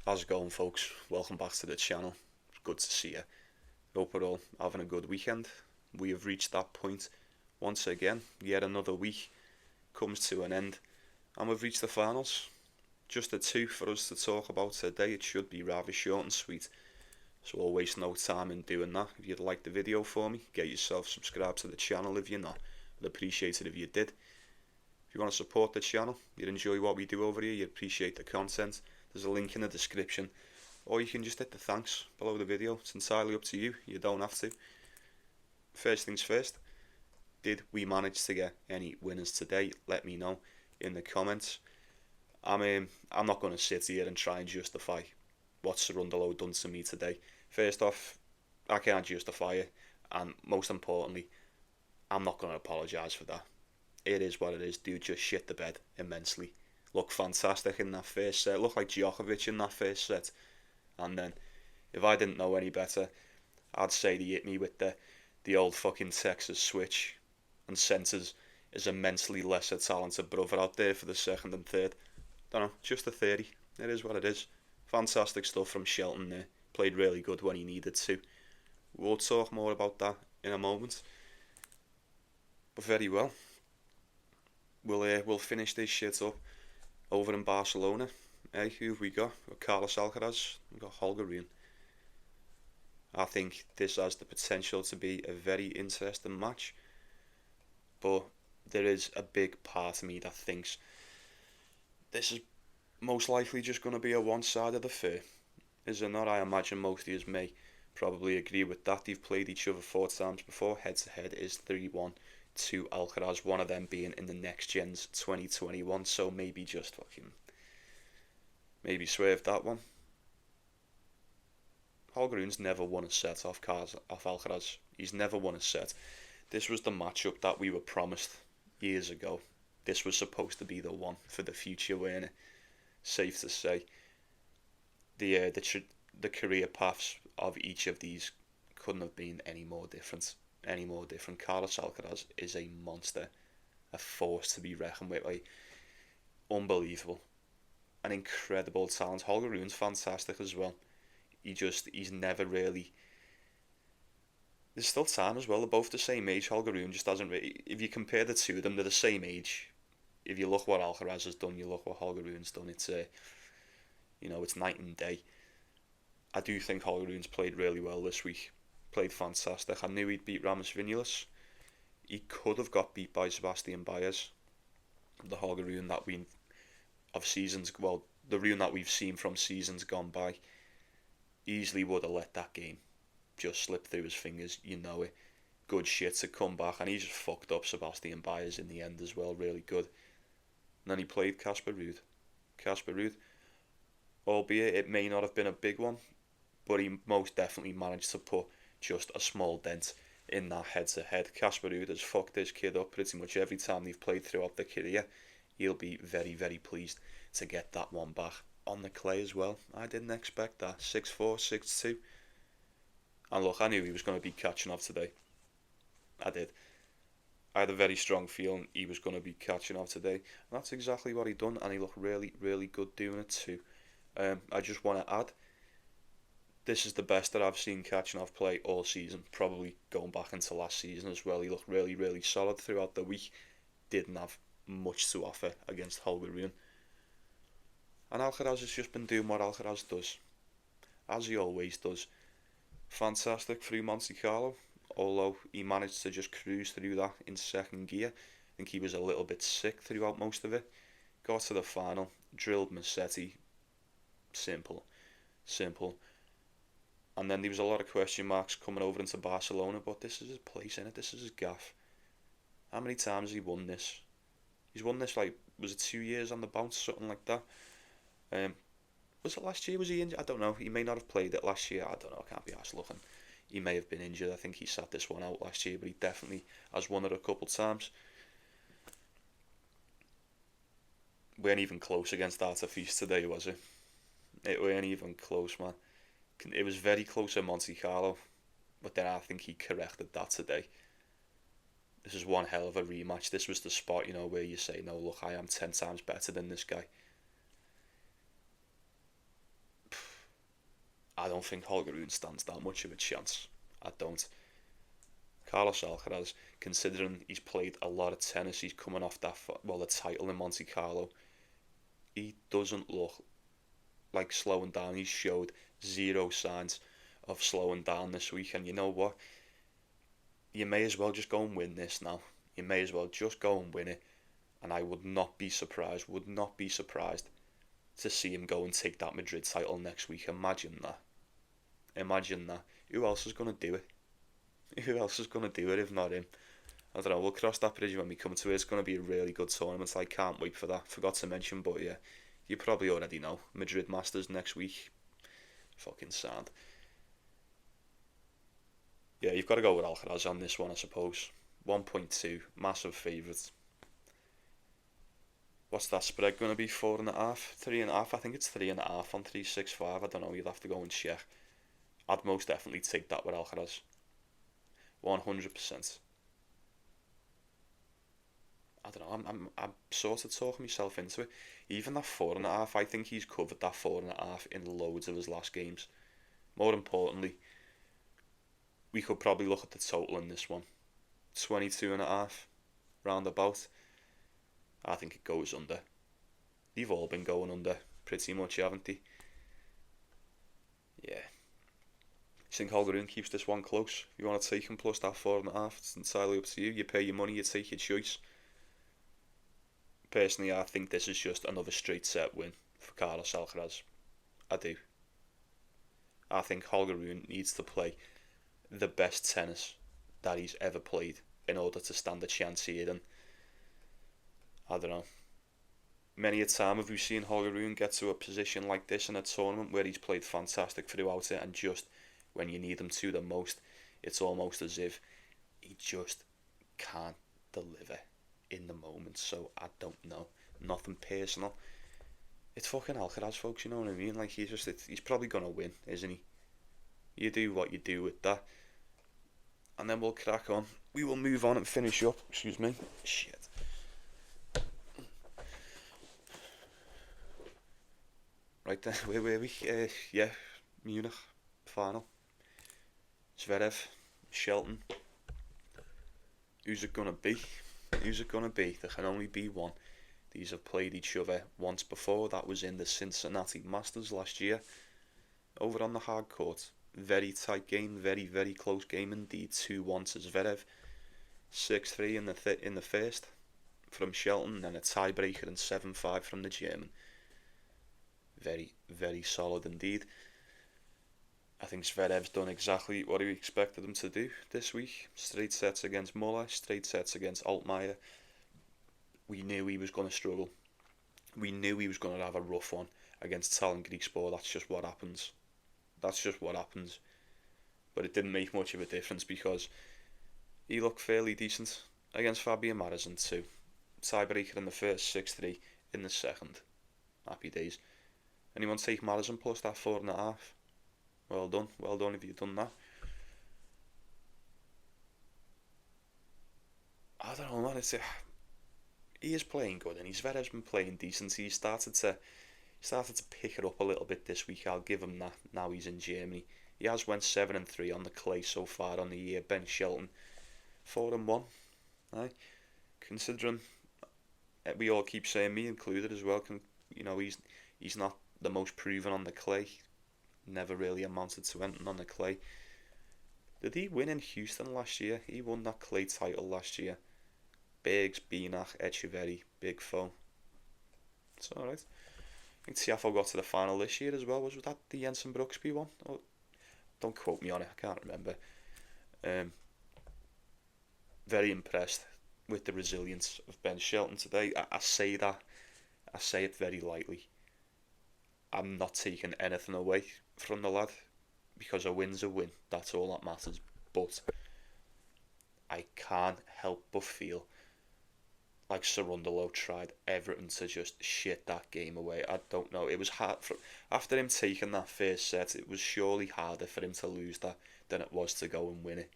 How's it going, folks? Welcome back to the channel. Good to see you. Hope we're all having a good weekend. We have reached that point once again. Yet another week comes to an end, and we've reached the finals. Just the two for us to talk about today. It should be rather short and sweet, so I'll waste no time in doing that. If you'd like the video for me, get yourself subscribed to the channel if you're not. I'd appreciate it if you did. If you want to support the channel, you'd enjoy what we do over here, you'd appreciate the content, there's a link in the description, or you can just hit the thanks below the video. It's entirely up to you, you don't have to. First things first, did we manage to get any winners today? Let me know in the comments. I'm not going to sit here and try and justify what Sarundalo done to me today. First off, I can't justify it, and most importantly, I'm not going to apologise for that. It is what it is. Dude just shit the bed immensely. Looked fantastic in that first set. Looked like Djokovic in that first set. And then, if I didn't know any better, I'd say he hit me with the old fucking Texas switch and sent his immensely lesser talented brother out there for the second and third. Don't know, just a 30. It is what it is. Fantastic stuff from Shelton there. Played really good when he needed to. We'll talk more about that in a moment. But very well. We'll finish this shit up over in Barcelona. Hey, who have we got? We've got Carlos Alcaraz. We've got Holger Rune. I think this has the potential to be a very interesting match. But there is a big part of me that thinks this is most likely just going to be a one-sided affair. Is it not? I imagine most of you may probably agree with that. They've played each other 4 times before. Head-to-head is 3-1 to Alcaraz, one of them being in the next gen's 2021, so maybe just fucking swerve that one. Holger Rune's never won a set off Alcaraz. He's never won a set. This was the matchup that we were promised years ago. This was supposed to be the one for the future, weren't it? Safe to say. The career paths of each of these couldn't have been any more different. Carlos Alcaraz is a monster, a force to be reckoned with. Like, unbelievable, an incredible talent. Holger Rune's fantastic as well. He's never really. There's still time as well. They're both the same age. Holger Rune just hasn't really. If you compare the two of them, they're the same age. If you look what Alcaraz has done, you look what Holger Rune's done. It's it's night and day. I do think Holger Rune's played really well this week. Played fantastic. I knew he'd beat Ramos Vinales. He could have got beat by Sebastian Baez. The Holger Rune that the Rune that we've seen from seasons gone by, easily would have let that game just slip through his fingers. You know it. Good shit to come back, and he just fucked up Sebastian Baez in the end as well. Really good. And then he played Casper Ruud. Albeit it may not have been a big one, but he most definitely managed to put just a small dent in that head-to-head. Casper Ruud has fucked this kid up pretty much every time they've played throughout the career. He'll be very, very pleased to get that one back on the clay as well. I didn't expect that. 6-4, 6-2. And look, I knew he was going to be catching off today. I did. I had a very strong feeling he was going to be catching off today. And that's exactly what he done, and he looked really, really good doing it too. I just want to add, this is the best that I've seen Kachanov play all season, probably going back into last season as well. He looked really, really solid throughout the week. Didn't have much to offer against Holger Rune. And Alcaraz has just been doing what Alcaraz does, as he always does. Fantastic through Monte Carlo, although he managed to just cruise through that in second gear. I think he was a little bit sick throughout most of it. Got to the final, drilled Musetti. Simple. And then there was a lot of question marks coming over into Barcelona, but this is his place, innit? This is his gaff. How many times has he won this? He's won this, was it 2 years on the bounce, something like that? Was it last year? Was he injured? I don't know. He may not have played it last year. I don't know. I can't be arsed looking. He may have been injured. I think he sat this one out last year, but he definitely has won it a couple times. Weren't even close against Artifice today, was it? It weren't even close, man. It was very close at Monte Carlo, but then I think he corrected that today. This is one hell of a rematch. This was the spot, where you say, no, look, I am 10 times better than this guy. I don't think Holger Rune stands that much of a chance. I don't. Carlos Alcaraz, considering he's played a lot of tennis, he's coming off the title in Monte Carlo. He doesn't look like slowing down. He's showed zero signs of slowing down this week. And you know what? You may as well just go and win this now. You may as well just go and win it. And I would not be surprised to see him go and take that Madrid title next week. Imagine that. Imagine that. Who else is going to do it? Who else is going to do it if not him? I don't know. We'll cross that bridge when we come to it. It's going to be a really good tournament. I can't wait for that. Forgot to mention, but yeah, you probably already know. Madrid Masters next week. Fucking sad. Yeah, you've got to go with Alcaraz on this one, I suppose. 1.2. Massive favourite. What's that spread going to be? 4.5? 3.5? I think it's 3.5 on 365. I don't know. You'd have to go and check. I'd most definitely take that with Alcaraz. 100%. I don't know. I'm sort of talking myself into it. Even that 4.5, I think he's covered that 4.5 in loads of his last games. More importantly, we could probably look at the total in this one. 22.5, roundabout. I think it goes under. They've all been going under pretty much, haven't they? Yeah. You think Holger Rune keeps this one close? If you want to take him plus that 4.5, it's entirely up to you. You pay your money, you take your choice. Personally, I think this is just another straight set win for Carlos Alcaraz. I do. I think Holger Rune needs to play the best tennis that he's ever played in order to stand a chance here. And I don't know. Many a time have we seen Holger Rune get to a position like this in a tournament where he's played fantastic throughout it, and just when you need him to the most, it's almost as if he just can't deliver in the moment. So I don't know. Nothing personal. It's fucking Alcaraz, folks, you know what I mean? Like, he's probably going to win, isn't he? You do what you do with that. And then we'll crack on. We will move on and finish up. Excuse me. Shit. Right then, where were we? Yeah, Munich, final. Zverev, Shelton. Who's it gonna be? Who's it gonna be? There can only be one. These have played each other once before. That was in the Cincinnati Masters last year. Over on the hard court. Very tight game, very, very close game indeed. 2-1 to Zverev. 6-3 in the first from Shelton, and a tiebreaker and 7-5 from the German. Very, very solid indeed. I think Zverev's done exactly what we expected him to do this week. Straight sets against Muller, straight sets against Altmaier. We knew he was going to struggle. We knew he was going to have a rough one against Talon Griekspoor. That's just what happens. That's just what happens. But it didn't make much of a difference because he looked fairly decent against Fabian Marozin too. Tiebreaker in the first, 6-3 in the second. Happy days. Anyone take Marozin plus that 4.5? Well done if you've done that. I don't know, man. He is playing good, and Zverev's been playing decent. He started to pick it up a little bit this week. I'll give him that. Now he's in Germany. He has went 7-3 on the clay so far on the year. Ben Shelton 4-1. Right? Considering we all keep saying, me included as well, he's not the most proven on the clay. Never really amounted to anything on the clay. Did he win in Houston last year? He won that clay title last year. Bergs, Binach, Echeverry, big foe. It's alright. I think Tiafoe got to the final this year as well. Was that the Jensen Brooksby one? Oh, don't quote me on it, I can't remember. Very impressed with the resilience of Ben Shelton today. I say it very lightly. I'm not taking anything away from the lad, because a win's a win. That's all that matters. But I can't help but feel like Cerundolo tried everything to just shit that game away. I don't know. It was hard after him taking that first set. It was surely harder for him to lose that than it was to go and win it.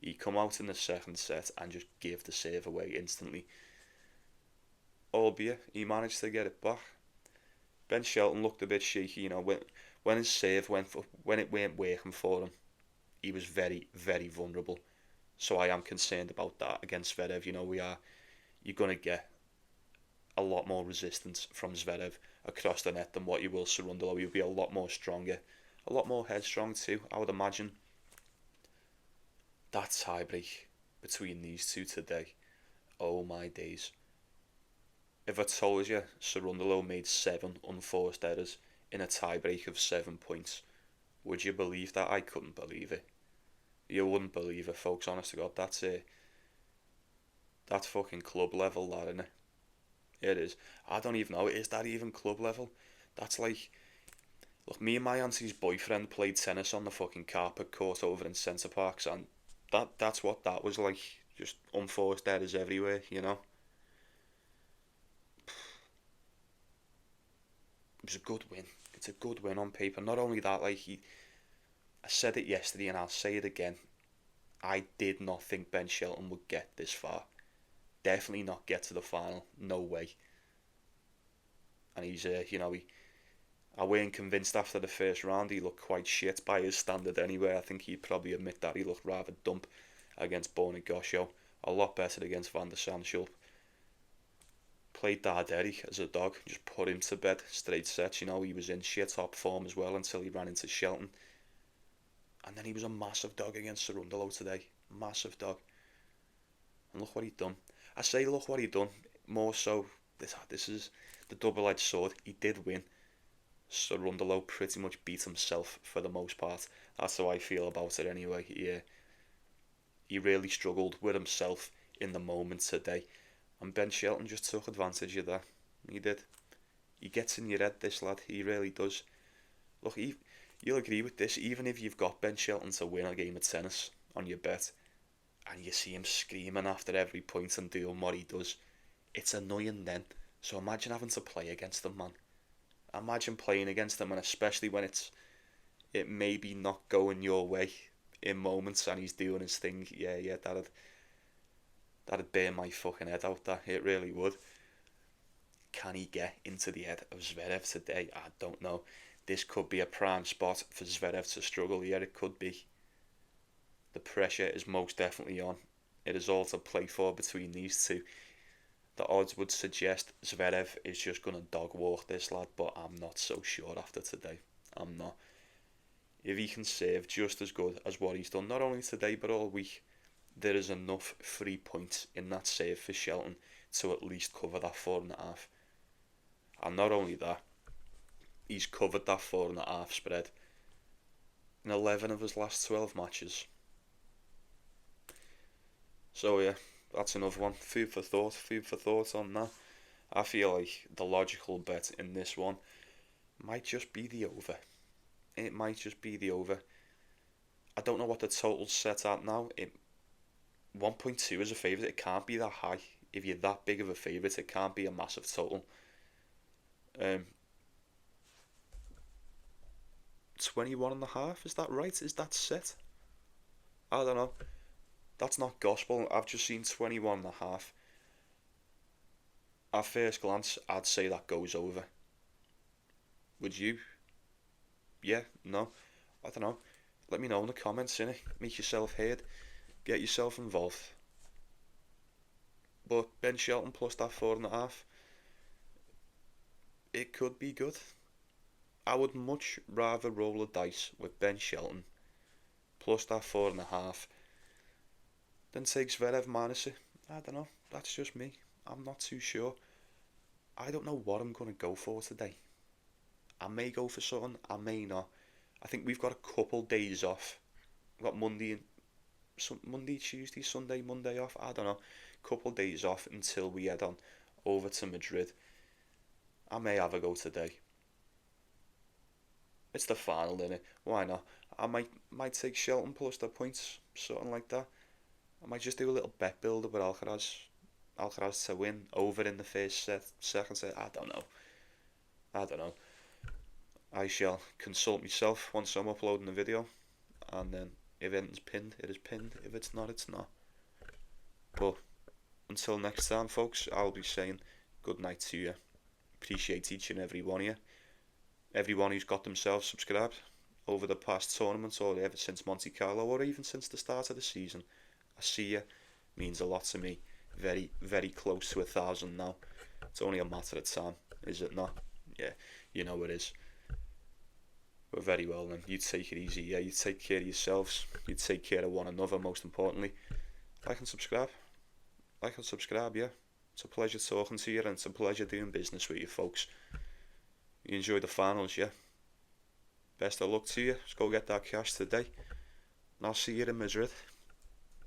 He come out in the second set and just gave the serve away instantly. Albeit he managed to get it back. Ben Shelton looked a bit shaky, when his serve when it weren't working for him, he was very, very vulnerable. So I am concerned about that against Zverev. You're gonna get a lot more resistance from Zverev across the net than what you will Cerundolo. He'll be a lot more stronger, a lot more headstrong too, I would imagine. That tiebreak between these two today, oh my days. If I told you Cerundolo made 7 unforced errors in a tiebreak of 7 points, would you believe that? I couldn't believe it. You wouldn't believe it, folks, honest to God. That's fucking club level, that, isn't it? It is. I don't even know, is that even club level? That's like, look, me and my auntie's boyfriend played tennis on the fucking carpet court over in Centre Parks, and that's what that was like. Just unforced errors everywhere, you know? It was a good win. It's a good win on paper. Not only that, I said it yesterday and I'll say it again. I did not think Ben Shelton would get this far. Definitely not get to the final. No way. And he's, I weren't convinced after the first round. He looked quite shit by his standard anyway. I think he'd probably admit that. He looked rather dump against Bonagosho. A lot better against Van der Sandschulp. Played Darderi as a dog. Just put him to bed. Straight sets. He was in shit top form as well until he ran into Shelton. And then he was a massive dog against Cerundolo today. Massive dog. And look what he'd done. I say look what he'd done. More so, this is the double-edged sword. He did win. Cerundolo pretty much beat himself for the most part. That's how I feel about it anyway. He really struggled with himself in the moment today. And Ben Shelton just took advantage of that. He did. He gets in your head, this lad. He really does. Look, you'll agree with this. Even if you've got Ben Shelton to win a game of tennis on your bet, and you see him screaming after every point and doing what he does, it's annoying then. So imagine having to play against him, man. Imagine playing against him, and especially when it may be not going your way in moments and he's doing his thing. Yeah, that'd burn my fucking head out, that. It really would. Can he get into the head of Zverev today? I don't know. This could be a prime spot for Zverev to struggle. Yeah, it could be. The pressure is most definitely on. It is all to play for between these two. The odds would suggest Zverev is just going to dog walk this lad, but I'm not so sure after today. I'm not. If he can serve just as good as what he's done, not only today but all week, there is enough free points in that save for Shelton to at least cover that 4.5. And not only that, he's covered that 4.5 spread in 11 of his last 12 matches. So yeah, that's another one. Food for thought on that. I feel like the logical bet in this one might just be the over. It might just be the over. I don't know what the total's set at now. 1.2 is a favourite. It can't be that high. If you're that big of a favourite, it can't be a massive total. 21.5, is that right? Is that set? I don't know. That's not gospel. I've just seen 21.5. At first glance, I'd say that goes over. Would you? Yeah? No? I don't know. Let me know in the comments, innit? Make yourself heard. Get yourself involved. But Ben Shelton plus that 4.5, it could be good. I would much rather roll a dice with Ben Shelton plus that 4.5 than take Zverev minus it. I don't know. That's just me. I'm not too sure. I don't know what I'm going to go for today. I may go for something. I may not. I think we've got a couple days off. We've got Monday, Tuesday, Sunday, Monday off. I don't know. Couple days off until we head on over to Madrid. I may have a go today. It's the final, innit? Why not? I might take Shelton plus the points, something like that. I might just do a little bet builder with Alcaraz. Alcaraz to win over in the first set, second set. I don't know. I shall consult myself once I'm uploading the video, and then if anything's pinned, it is pinned. If it's not, it's not. But until next time, folks, I'll be saying good night to you. Appreciate each and every one of you. everyone who's got themselves subscribed over the past tournaments, or ever since Monte Carlo, or even since the start of the season. I see you. Means a lot to me. Very, very close to 1,000 now. It's only a matter of time, is it not? Yeah, you know it is. But very well then. You take it easy, yeah. You take care of yourselves. You take care of one another, most importantly. Like and subscribe. Like and subscribe, yeah. It's a pleasure talking to you, and it's a pleasure doing business with you folks. You enjoy the finals, yeah? Best of luck to you. Let's go get that cash today. And I'll see you in Madrid.